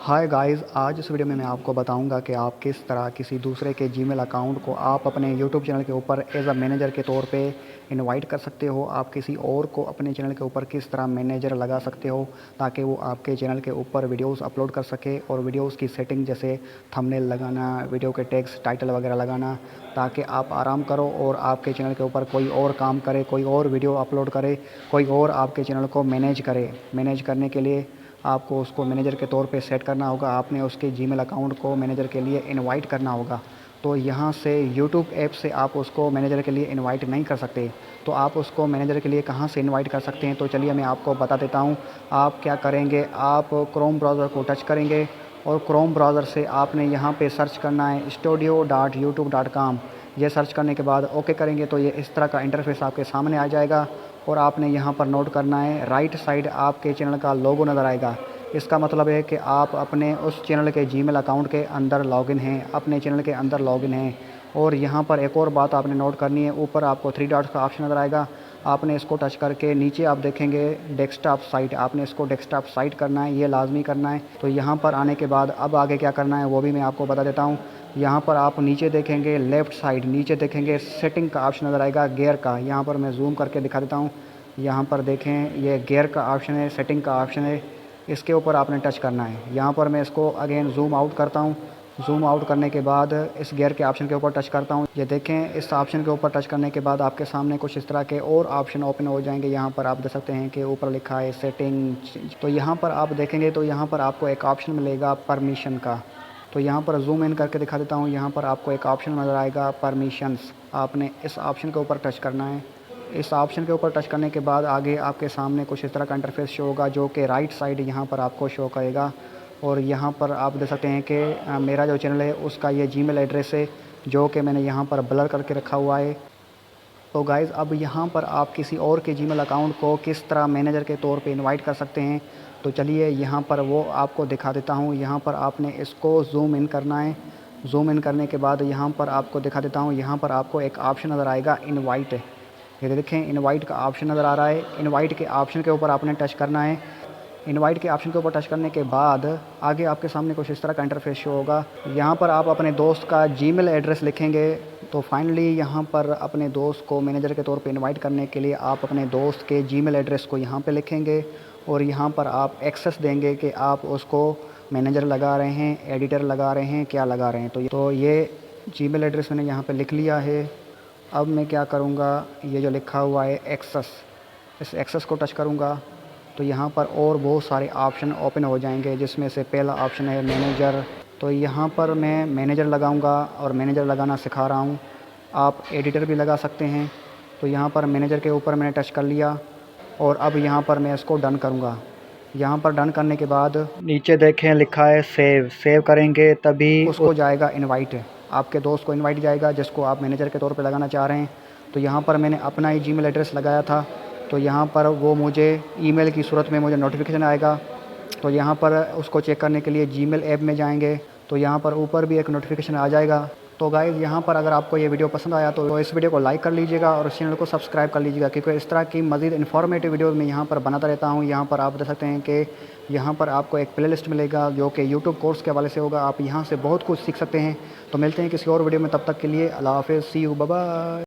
Hi guys, आज इस video में मैं आपको बताऊंगा कि आप किस तरह किसी दूसरे के जीमेल अकाउंट को आप अपने यूट्यूब चैनल के ऊपर एज अ मैनेजर के तौर पे इनवाइट कर सकते हो। आप किसी और को अपने चैनल के ऊपर किस तरह मैनेजर लगा सकते हो ताकि वो आपके चैनल के ऊपर वीडियोस अपलोड कर सके, और वीडियोस की सेटिंग जैसे थंबनेल लगाना, वीडियो के टेक्स्ट टाइटल वगैरह लगाना, ताकि आप आराम करो और आपके चैनल के ऊपर कोई और काम करे, कोई और वीडियो अपलोड करे, कोई और आपके चैनल को मैनेज करे। मैनेज करने के लिए आपको उसको मैनेजर के तौर पे सेट करना होगा। आपने उसके जीमेल अकाउंट को मैनेजर के लिए इनवाइट करना होगा। तो यहाँ से यूट्यूब ऐप से आप उसको मैनेजर के लिए इनवाइट नहीं कर सकते। तो आप उसको मैनेजर के लिए कहाँ से इनवाइट कर सकते हैं, तो चलिए मैं आपको बता देता हूँ। आप क्या करेंगे, आप क्रोम ब्राउज़र को टच करेंगे और क्रोम ब्राउज़र से आपने यहाँ पे सर्च करना है studio.youtube.com। ये सर्च करने के बाद ओके करेंगे तो ये इस तरह का इंटरफेस आपके सामने आ जाएगा। और आपने यहाँ पर नोट करना है, राइट साइड आपके चैनल का लोगो नज़र आएगा। इसका मतलब है कि आप अपने उस चैनल के जीमेल अकाउंट के अंदर लॉगिन हैं, अपने चैनल के अंदर लॉगिन हैं। और यहाँ पर एक और बात आपने नोट करनी है, ऊपर आपको 3 डॉट्स का ऑप्शन नज़र आएगा। आपने इसको टच करके नीचे आप देखेंगे डेस्कटॉप साइट, आपने इसको डेस्कटॉप साइट करना है, ये लाजमी करना है। तो यहाँ पर आने के बाद अब आगे क्या करना है वो भी मैं आपको बता देता हूँ। यहाँ पर आप नीचे देखेंगे लेफ़्ट साइड, नीचे देखेंगे सेटिंग का ऑप्शन नज़र आएगा, गियर का। यहाँ पर मैं जूम करके दिखा देता हूँ। यहाँ पर देखें, ये गियर का ऑप्शन है, सेटिंग का ऑप्शन है, इसके ऊपर आपने टच करना है। यहाँ पर मैं इसको अगेन जूम आउट करता हूँ। जूम आउट करने के बाद इस गियर के ऑप्शन के ऊपर टच करता हूँ। ये देखें, इस ऑप्शन के ऊपर टच करने के बाद आपके सामने कुछ इस तरह के और ऑप्शन ओपन हो जाएंगे। यहाँ पर आप देख सकते हैं कि ऊपर लिखा है सेटिंग। तो यहाँ पर आप देखेंगे तो यहाँ पर आपको एक ऑप्शन मिलेगा परमिशन का। तो यहाँ पर जूम इन करके दिखा देता हूँ। यहाँ पर आपको एक ऑप्शन नज़र आएगा परमिशंस, आपने इस ऑप्शन के ऊपर टच करना है। इस ऑप्शन के ऊपर टच करने के बाद आगे आपके सामने कुछ इस तरह का इंटरफेस शो होगा, जो कि राइट साइड यहाँ पर आपको शो करेगा। और यहाँ पर आप देख सकते हैं कि मेरा जो चैनल है उसका ये जीमेल एड्रेस है, जो कि मैंने यहाँ पर ब्लर करके रखा हुआ है। तो गाइज़, अब यहाँ पर आप किसी और के जीमेल अकाउंट को किस तरह मैनेजर के तौर पे इनवाइट कर सकते हैं, तो चलिए यहाँ पर वो आपको दिखा देता हूँ। यहाँ पर आपने इसको ज़ूम इन करना है। ज़ूम इन करने के बाद यहाँ पर आपको दिखा देता हूँ। यहाँ पर आपको एक ऑप्शन नज़र आएगा इनवाइट। ये देखें, इनवाइट का ऑप्शन नज़र आ रहा है। इनवाइट के ऑप्शन के ऊपर आपने टच करना है। इनवाइट के ऑप्शन के ऊपर टच करने के बाद आगे आपके सामने कुछ इस तरह का इंटरफेस शो होगा। यहाँ पर आप अपने दोस्त का जीमेल एड्रेस लिखेंगे। तो फाइनली यहाँ पर अपने दोस्त को मैनेजर के तौर पे इनवाइट करने के लिए आप अपने दोस्त के जीमेल एड्रेस को यहाँ पे लिखेंगे और यहाँ पर आप एक्सेस देंगे कि आप उसको मैनेजर लगा रहे हैं, एडिटर लगा रहे हैं, क्या लगा रहे हैं। तो ये जीमेल एड्रेस मैंने यहाँ पे लिख लिया है। अब मैं क्या करूँगा, ये जो लिखा हुआ है एक्सेस, इस एक्सेस को टच करूँगा तो यहाँ पर और बहुत सारे ऑप्शन ओपन हो जाएंगे, जिसमें से पहला ऑप्शन है मैनेजर। तो यहाँ पर मैं मैनेजर लगाऊंगा और मैनेजर लगाना सिखा रहा हूँ। आप एडिटर भी लगा सकते हैं। तो यहाँ पर मैनेजर के ऊपर मैंने टच कर लिया और अब यहाँ पर मैं इसको डन करूँगा। यहाँ पर डन करने के बाद नीचे देखें लिखा है सेव। सेव करेंगे तभी उसको जाएगा इनवाइट, आपके दोस्त को इनवाइट जाएगा जिसको आप मैनेजर के तौर पे लगाना चाह रहे हैं। तो यहाँ पर मैंने अपना ही जीमेल एड्रेस लगाया था, तो यहाँ पर वो मुझे ईमेल की सूरत में मुझे नोटिफिकेशन आएगा। तो यहाँ पर उसको चेक करने के लिए जीमेल ऐप में जाएंगे तो यहाँ पर ऊपर भी एक नोटिफिकेशन आ जाएगा। तो गाइज़, यहाँ पर अगर आपको ये वीडियो पसंद आया तो इस वीडियो को लाइक कर लीजिएगा और इस चैनल को सब्सक्राइब कर लीजिएगा, क्योंकि इस तरह की मज़ीद इन्फॉर्मेटिव वीडियो मैं यहाँ पर बनाता रहता हूँ। यहाँ पर आप देख सकते हैं कि यहाँ पर आपको एक प्लेलिस्ट मिलेगा जो कि यूट्यूब कोर्स के हवाले से होगा। आप यहाँ से बहुत कुछ सीख सकते हैं। तो मिलते हैं किसी और वीडियो में, तब तक के लिए अल्लाह हाफ़िज़, सी यू, बाय बाय।